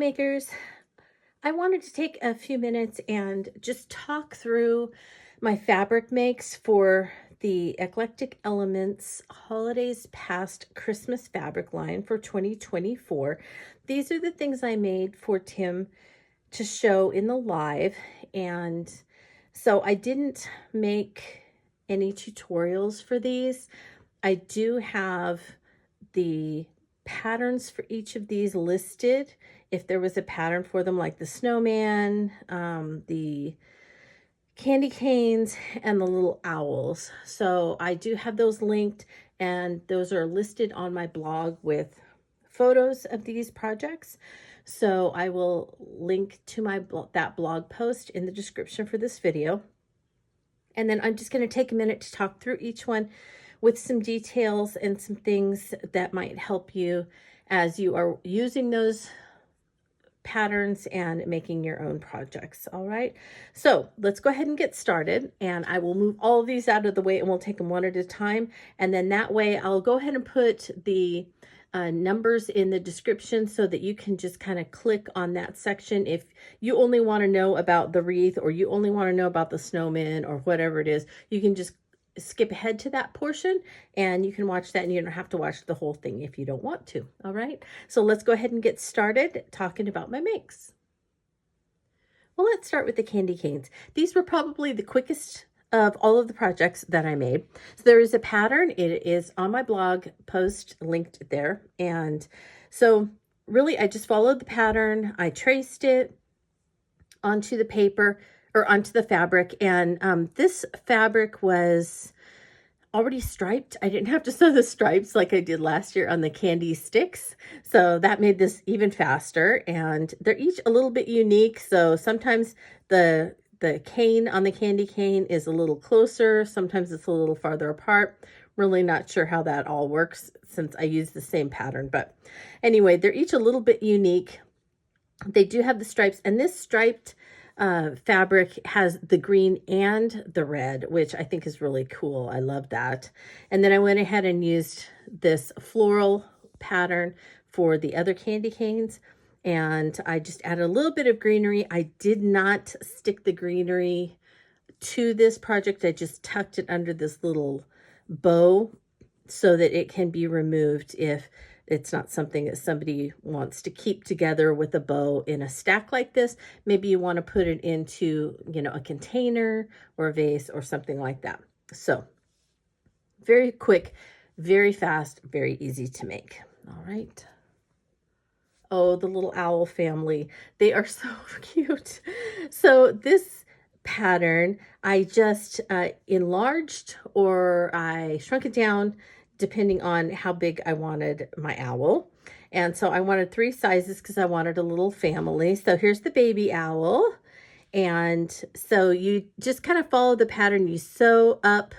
makers. I wanted to take a few minutes and just talk through my fabric makes for the Eclectic Elements Holidays Past Christmas fabric line for 2024. These are the things I made for Tim to show in the live, and so I didn't make any tutorials for these. I do have the patterns for each of these listed. If there was a pattern for them, like the snowman, the candy canes, and the little owls. So I do have those linked, and those are listed on my blog with photos of these projects. So I will link to that blog post in the description for this video. And then I'm just going to take a minute to talk through each one with some details and some things that might help you as you are using those patterns and making your own projects. All right, so let's go ahead and get started, and I will move all of these out of the way and we'll take them one at a time, and then that way I'll go ahead and put the numbers in the description so that you can just kind of click on that section if you only want to know about the wreath, or you only want to know about the snowman, or whatever it is. You can just skip ahead to that portion and you can watch that, and you don't have to watch the whole thing if you don't want to. All right, so let's go ahead and get started talking about my makes. Well, let's start with the candy canes. These were probably the quickest of all of the projects that I made. So there is a pattern. It is on my blog post linked there. And so really I just followed the pattern. I traced it onto the paper, or onto the fabric, and this fabric was already striped. I didn't have to sew the stripes like I did last year on the candy sticks, so that made this even faster. And they're each a little bit unique, so sometimes the cane on the candy cane is a little closer, sometimes it's a little farther apart. Really not sure how that all works since I use the same pattern, but anyway, they're each a little bit unique. They do have the stripes, and this striped fabric has the green and the red, which I think is really cool. I love that. And then I went ahead and used this floral pattern for the other candy canes, and I just added a little bit of greenery. I did not stick the greenery to this project. I just tucked it under this little bow so that it can be removed if it's not something that somebody wants to keep together with a bow in a stack like this. Maybe you want to put it into, a container or a vase or something like that. So very quick, very fast, very easy to make. All right. Oh, the little owl family. They are so cute. So this pattern, I just enlarged, or I shrunk it down depending on how big I wanted my owl. And so I wanted 3 sizes because I wanted a little family. So here's the baby owl. And so you just kind of follow the pattern. You sew up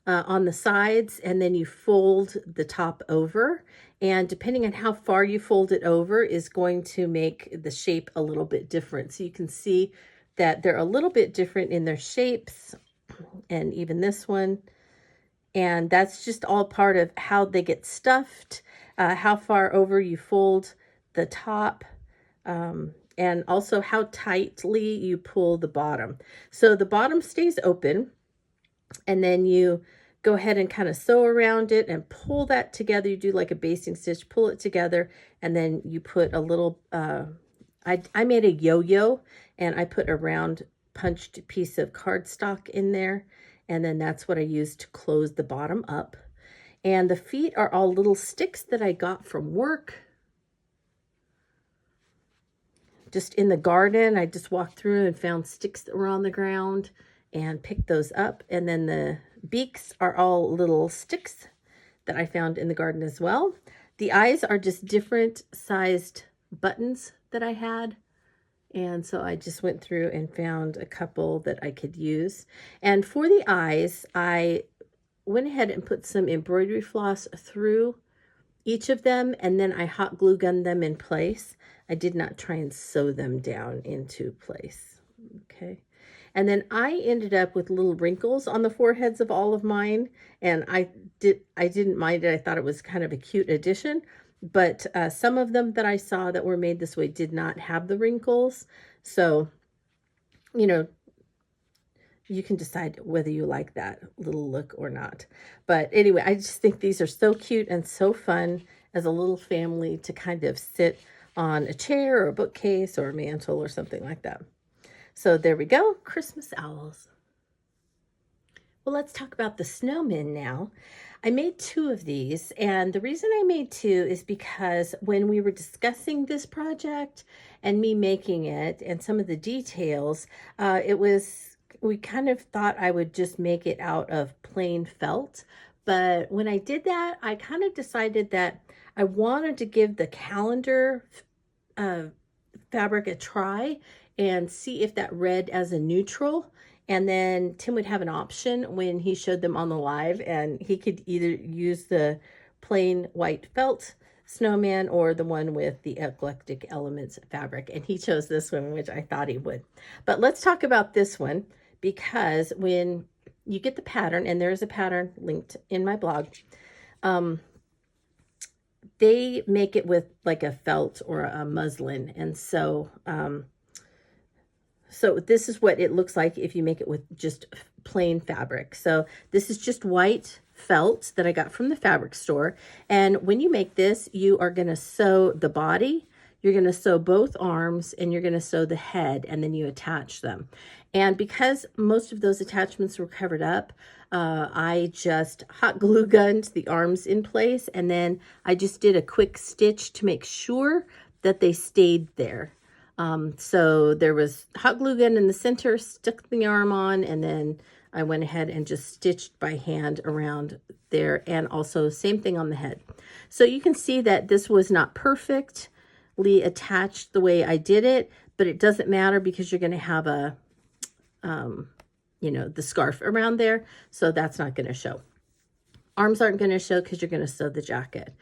on the sides, and then you fold the top over. And depending on how far you fold it over is going to make the shape a little bit different. So you can see that they're a little bit different in their shapes, and even this one. And that's just all part of how they get stuffed, how far over you fold the top, and also how tightly you pull the bottom. So the bottom stays open, and then you go ahead and kind of sew around it and pull that together. You do like a basting stitch, pull it together, and then you put a little, I made a yo-yo, and I put a round punched piece of cardstock in there. And then that's what I used to close the bottom up. And the feet are all little sticks that I got from work. Just in the garden, I just walked through and found sticks that were on the ground and picked those up. And then the beaks are all little sticks that I found in the garden as well. The eyes are just different sized buttons that I had. And so I just went through and found a couple that I could use. And for the eyes, I went ahead and put some embroidery floss through each of them, and then I hot glue gunned them in place. I did not try and sew them down into place. Okay. And then I ended up with little wrinkles on the foreheads of all of mine, and I didn't mind it. I thought it was kind of a cute addition. but some of them that I saw that were made this way did not have the wrinkles. So, you know, you can decide whether you like that little look or not. But anyway, I just think these are so cute and so fun as a little family to kind of sit on a chair or a bookcase or a mantle or something like that. So there we go, Christmas owls. Well, let's talk about the snowmen now. I made two of these, and the reason I made two is because when we were discussing this project and me making it and some of the details, we kind of thought I would just make it out of plain felt. But when I did that, I kind of decided that I wanted to give the calendar fabric a try and see if that read as a neutral. And then Tim would have an option when he showed them on the live, and he could either use the plain white felt snowman or the one with the Eclectic Elements fabric. And he chose this one, which I thought he would. But let's talk about this one, because when you get the pattern, and there's a pattern linked in my blog, they make it with like a felt or a muslin. And so so this is what it looks like if you make it with just plain fabric. So this is just white felt that I got from the fabric store. And when you make this, you are going to sew the body, you're going to sew both arms, and you're going to sew the head, and then you attach them. And because most of those attachments were covered up, I just hot glue gunned the arms in place, and then I just did a quick stitch to make sure that they stayed there. So there was hot glue gun in the center, stuck the arm on, and then I went ahead and just stitched by hand around there, and also same thing on the head. So you can see that this was not perfectly attached the way I did it, but it doesn't matter because you're going to have a, you know, the scarf around there. So that's not going to show. Arms aren't going to show because you're going to sew the jacket.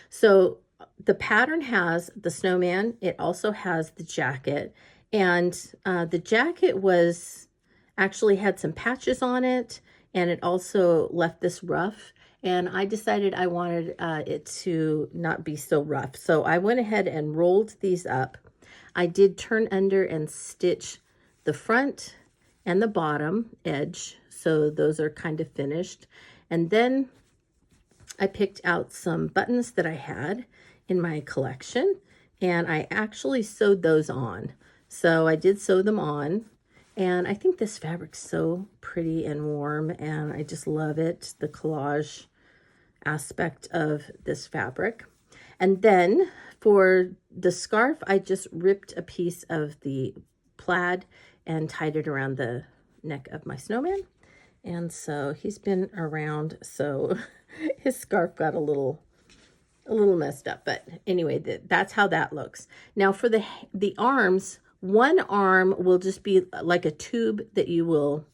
So the pattern has the snowman. It also has the jacket, and the jacket was actually had some patches on it, and it also left this rough, and I decided I wanted it to not be so rough. So I went ahead and rolled these up. I did turn under and stitch the front and the bottom edge, so those are kind of finished. And then I picked out some buttons that I had in my collection, and I actually sewed those on. So I did sew them on, and I think this fabric's so pretty and warm, and I just love it, the collage aspect of this fabric. And then for the scarf, I just ripped a piece of the plaid and tied it around the neck of my snowman. And so he's been around, so his scarf got a little messed up, but anyway, that's how that looks. Now for the arms, one arm will just be like a tube that you will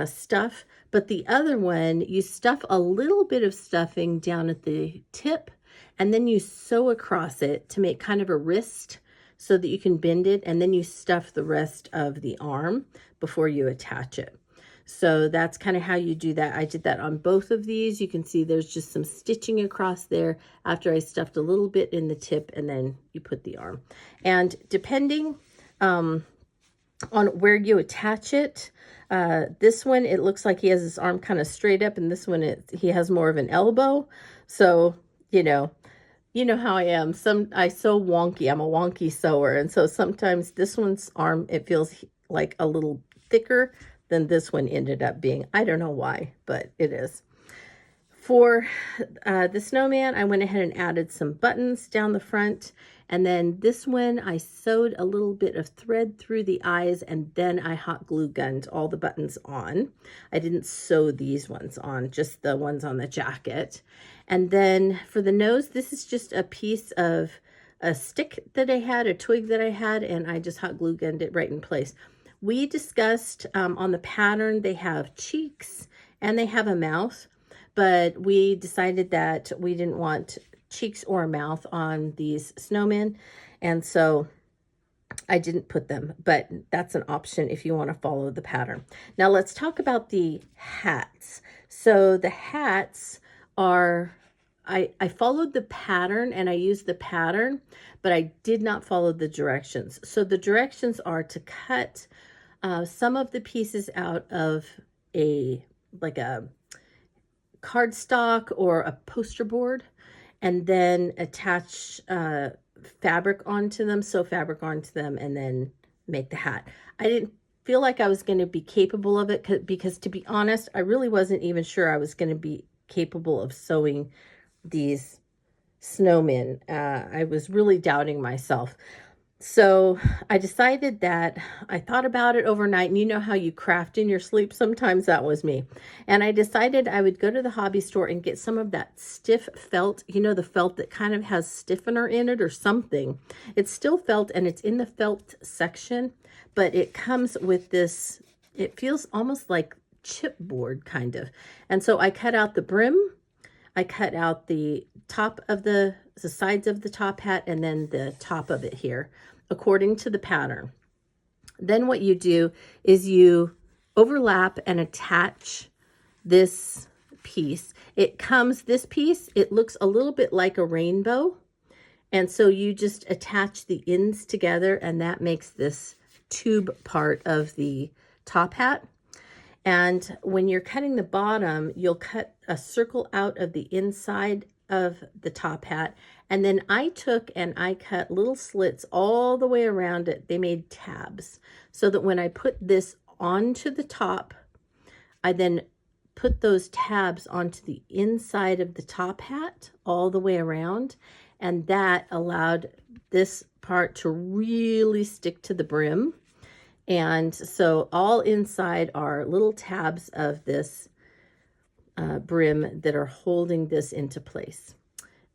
stuff, but the other one, you stuff a little bit of stuffing down at the tip, and then you sew across it to make kind of a wrist so that you can bend it, and then you stuff the rest of the arm before you attach it. So that's kind of how you do that. I did that on both of these. You can see there's just some stitching across there after I stuffed a little bit in the tip, and then you put the arm. And depending on where you attach it, this one, it looks like he has his arm kind of straight up, and this one, he has more of an elbow. So, you know how I am. I sew wonky. I'm a wonky sewer. And so sometimes this one's arm, it feels like a little thicker than this one ended up being. I don't know why, but it is. For the snowman, I went ahead and added some buttons down the front. And then this one, I sewed a little bit of thread through the eyes, and then I hot glue gunned all the buttons on. I didn't sew these ones on, just the ones on the jacket. And then for the nose, this is just a piece of a stick that I had, a twig that I had, and I just hot glue gunned it right in place. We discussed on the pattern, they have cheeks and they have a mouth, but we decided that we didn't want cheeks or a mouth on these snowmen, and so I didn't put them, but that's an option if you want to follow the pattern. Now let's talk about the hats. So the hats are I followed the pattern and I used the pattern, but I did not follow the directions. So the directions are to cut some of the pieces out of like a cardstock or a poster board, and then attach fabric onto them, sew fabric onto them, and then make the hat. I didn't feel like I was going to be capable of it because, to be honest, I really wasn't even sure I was going to be capable of sewing these snowmen. I was really doubting myself. So I decided that I thought about it overnight, and you know how you craft in your sleep? Sometimes that was me. And I decided I would go to the hobby store and get some of that stiff felt, you know, the felt that kind of has stiffener in it or something. It's still felt and it's in the felt section, but it comes with this, it feels almost like chipboard kind of. And so I cut out the brim, I cut out the top of the sides of the top hat, and then the top of it here, according to the pattern. Then what you do is you overlap and attach this piece. This piece, it looks a little bit like a rainbow. And so you just attach the ends together, and that makes this tube part of the top hat. And when you're cutting the bottom, you'll cut a circle out of the inside of the top hat. And then I took and I cut little slits all the way around it. They made tabs so that when I put this onto the top, I then put those tabs onto the inside of the top hat all the way around. And that allowed this part to really stick to the brim. And so all inside are little tabs of this brim that are holding this into place.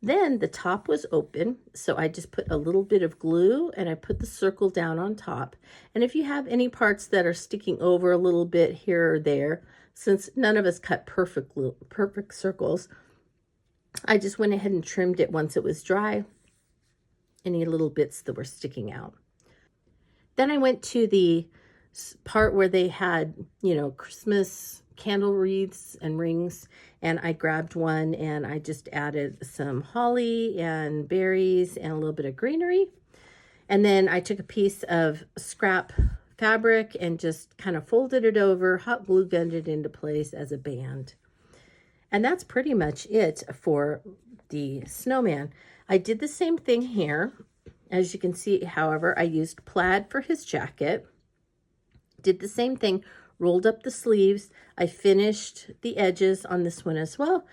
Then the top was open, so I just put a little bit of glue and I put the circle down on top. And if you have any parts that are sticking over a little bit here or there, since none of us cut perfect circles, I just went ahead and trimmed it once it was dry, any little bits that were sticking out. Then I went to the part where they had, you know, Christmas candle wreaths and rings, and I grabbed one and I just added some holly and berries and a little bit of greenery. And then I took a piece of scrap fabric and just kind of folded it over, hot glue gunned it into place as a band. And that's pretty much it for the snowman. I did the same thing here. As you can see, however, I used plaid for his jacket. Did the same thing, rolled up the sleeves. I finished the edges on this one as well.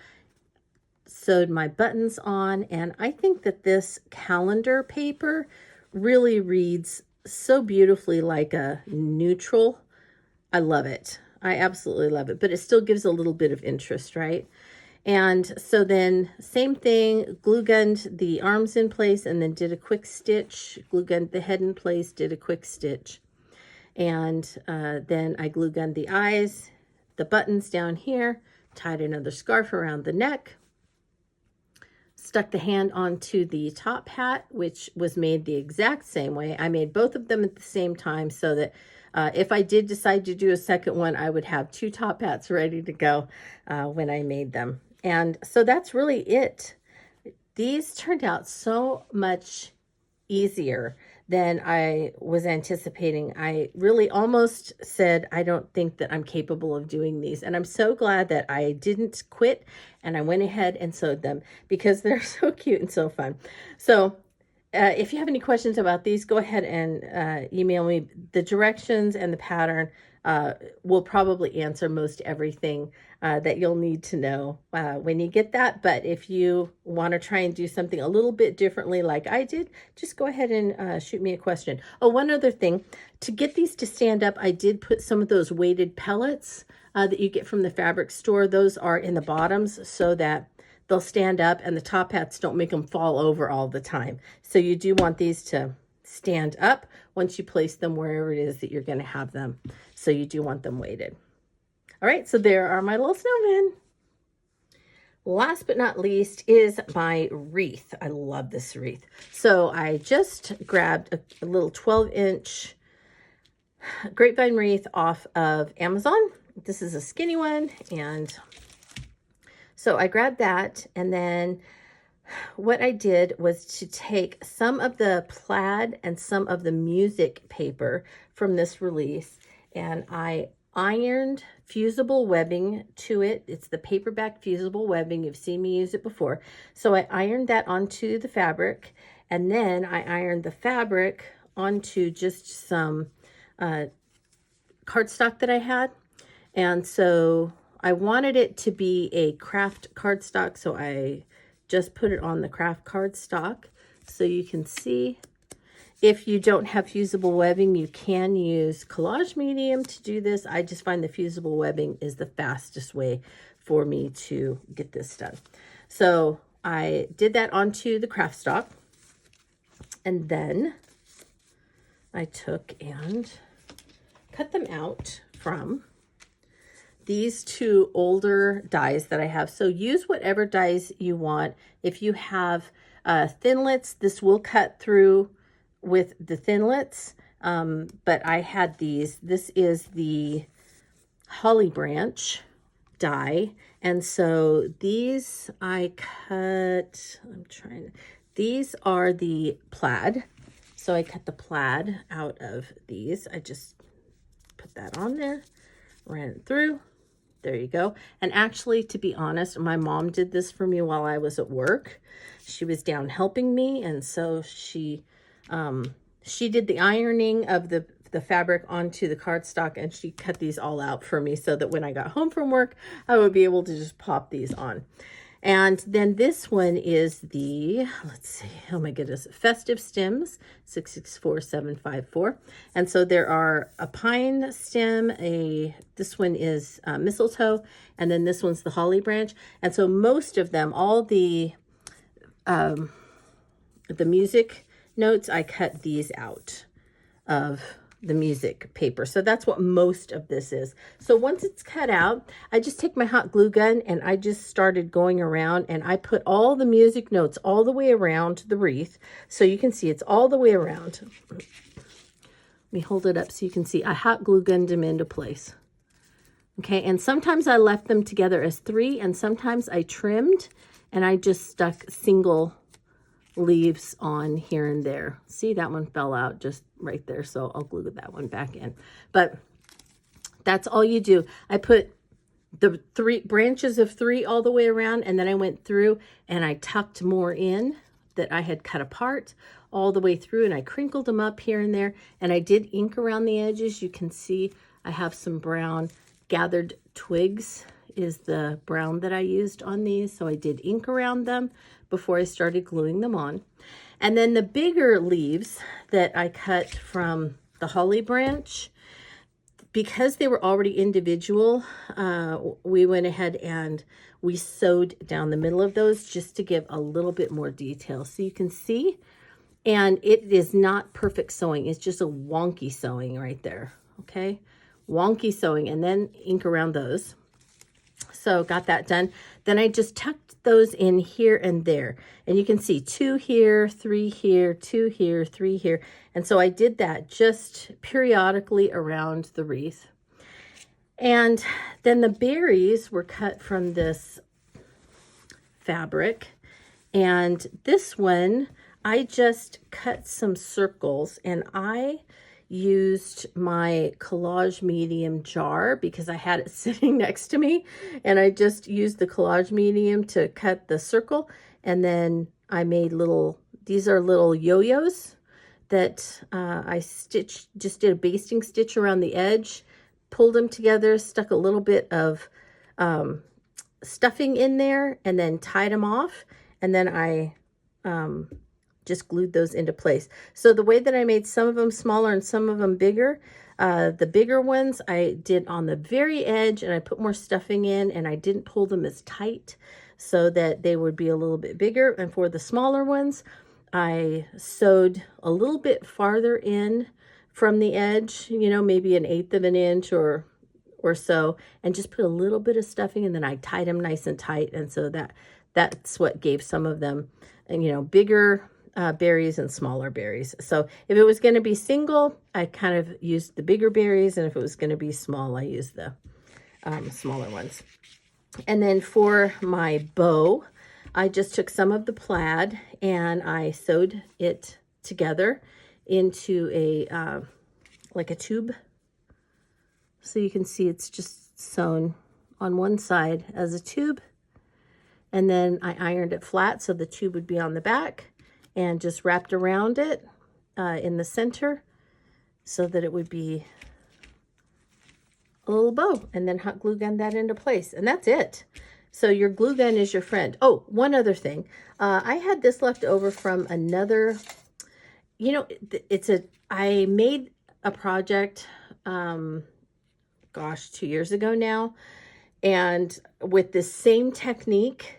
Sewed my buttons on, and I think that this calendar paper really reads so beautifully like a neutral. I love it. I absolutely love it, but it still gives a little bit of interest, right? And so then same thing, glue gunned the arms in place and then did a quick stitch, glue gunned the head in place, did a quick stitch. And then I glue gunned the eyes, the buttons down here, tied another scarf around the neck, stuck the hand onto the top hat, which was made the exact same way. I made both of them at the same time so that if I did decide to do a second one, I would have two top hats ready to go when I made them. And so that's really it. These turned out so much easier than I was anticipating. I really almost said, I don't think that I'm capable of doing these. And I'm so glad that I didn't quit and I went ahead and sewed them because they're so cute and so fun. So if you have any questions about these, go ahead and email me. The directions and the pattern will probably answer most everything that you'll need to know when you get that. But if you want to try and do something a little bit differently like I did, just go ahead and shoot me a question. Oh, one other thing. To get these to stand up, I did put some of those weighted pellets that you get from the fabric store. Those are in the bottoms so that they'll stand up and the top hats don't make them fall over all the time. So you do want these to stand up once you place them wherever it is that you're going to have them. So you do want them weighted. All right, so there are my little snowmen. Last but not least is my wreath. I love this wreath. So I just grabbed a little 12-inch grapevine wreath off of Amazon. This is a skinny one, and So I grabbed that, and then what I did was to take some of the plaid and some of the music paper from this release, and I ironed fusible webbing to it. It's the paperback fusible webbing. You've seen me use it before. So I ironed that onto the fabric, and then I ironed the fabric onto just some cardstock that I had. And so I wanted it to be a craft cardstock, so I just put it on the craft cardstock. So you can see, if you don't have fusible webbing, you can use collage medium to do this. I just find the fusible webbing is the fastest way for me to get this done. So I did that onto the craft stock, and then I took and cut them out from these two older dies that I have. So use whatever dies you want. If you have thinlits, this will cut through with the thinlits, but I had these. This is the holly branch die, and so these I cut, these are the plaid, so I cut the plaid out of these. I just put that on there, ran it through. There you go. And actually, to be honest, my mom did this for me while I was at work. She was down helping me, and so she did the ironing of the fabric onto the cardstock, and she cut these all out for me so that when I got home from work, I would be able to just pop these on. And then this one is the, let's see, oh my goodness, Festive Stems, 664754. And so there are a pine stem, this one is mistletoe, and then this one's the holly branch. And so most of them, all the music notes, I cut these out of the music paper. So that's what most of this is. So once it's cut out, I just take my hot glue gun and I just started going around, and I put all the music notes all the way around the wreath. So you can see it's all the way around. Let me hold it up so you can see. I hot glue gunned them into place. Okay, and sometimes I left them together as 3, and sometimes I trimmed and I just stuck single leaves on here and there. See, that one fell out just right there, so I'll glue that one back in. But that's all you do. I put the 3 branches of 3 all the way around, and then I went through and I tucked more in that I had cut apart all the way through, and I crinkled them up here and there, and I did ink around the edges. You can see I have some brown. Gathered Twigs is the brown that I used on these, so I did ink around them before I started gluing them on. And then the bigger leaves that I cut from the holly branch, because they were already individual, we went ahead and we sewed down the middle of those just to give a little bit more detail. So you can see, and it is not perfect sewing. It's just a wonky sewing right there, okay? Wonky sewing, and then ink around those. So got that done. Then I just tucked those in here and there. And you can see 2 here, 3 here, 2 here, 3 here. And so I did that just periodically around the wreath. And then the berries were cut from this fabric. And this one, I just cut some circles, and I used my collage medium jar because I had it sitting next to me, and I just used the collage medium to cut the circle. And then I made these are little yo-yos that I stitched, just did a basting stitch around the edge, pulled them together, stuck a little bit of stuffing in there, and then tied them off, and then I just glued those into place. So the way that I made some of them smaller and some of them bigger, the bigger ones I did on the very edge, and I put more stuffing in, and I didn't pull them as tight so that they would be a little bit bigger. And for the smaller ones, I sewed a little bit farther in from the edge, you know, maybe 1/8 of an inch or so, and just put a little bit of stuffing, and then I tied them nice and tight. And so that's what gave some of them, you know, bigger berries and smaller berries. So if it was going to be single, I kind of used the bigger berries, and if it was going to be small, I used the smaller ones. And then for my bow, I just took some of the plaid and I sewed it together into a like a tube. So you can see it's just sewn on one side as a tube. And then I ironed it flat so the tube would be on the back, and just wrapped around it in the center so that it would be a little bow, and then hot glue gun that into place. And that's it. So your glue gun is your friend. Oh, one other thing. I had this left over from another, you know, I made a project, gosh, 2 years ago now, and with this same technique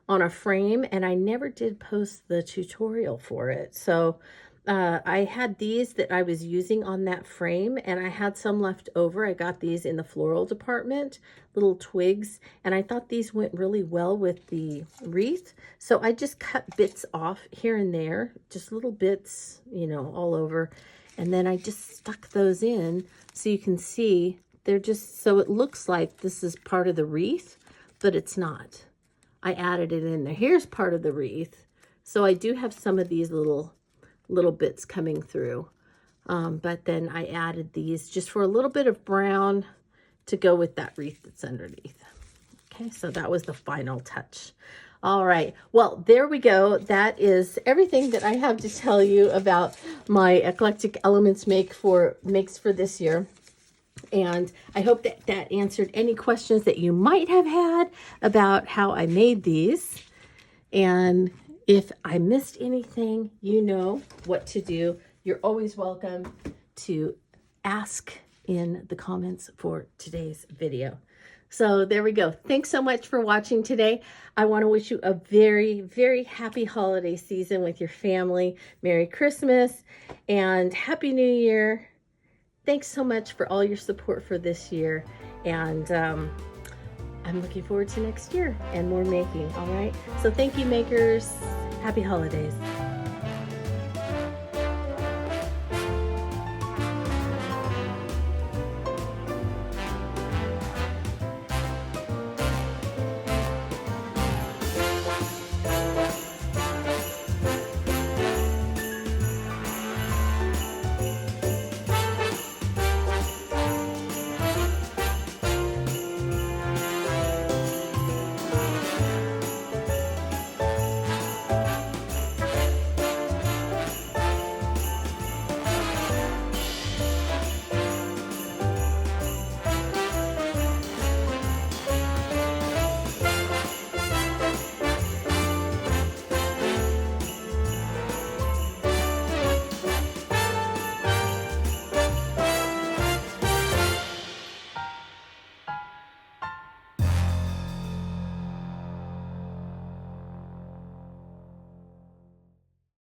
on a frame, and I never did post the tutorial for it. So I had these that I was using on that frame, and I had some left over. I got these in the floral department, little twigs, and I thought these went really well with the wreath. So I just cut bits off here and there, just little bits, you know, all over. And then I just stuck those in so you can see they're just, so it looks like this is part of the wreath, but it's not. I added it in there. Here's part of the wreath. So I do have some of these little bits coming through. But then I added these just for a little bit of brown to go with that wreath that's underneath. Okay, so that was the final touch. All right, well, there we go. That is everything that I have to tell you about my Eclectic Elements makes for this year. And I hope that that answered any questions that you might have had about how I made these. And if I missed anything, you know what to do. You're always welcome to ask in the comments for today's video. So there we go. Thanks so much for watching today. I want to wish you a very, very happy holiday season with your family. Merry Christmas and Happy New Year. Thanks so much for all your support for this year. And I'm looking forward to next year and more making, all right? So thank you, makers. Happy holidays.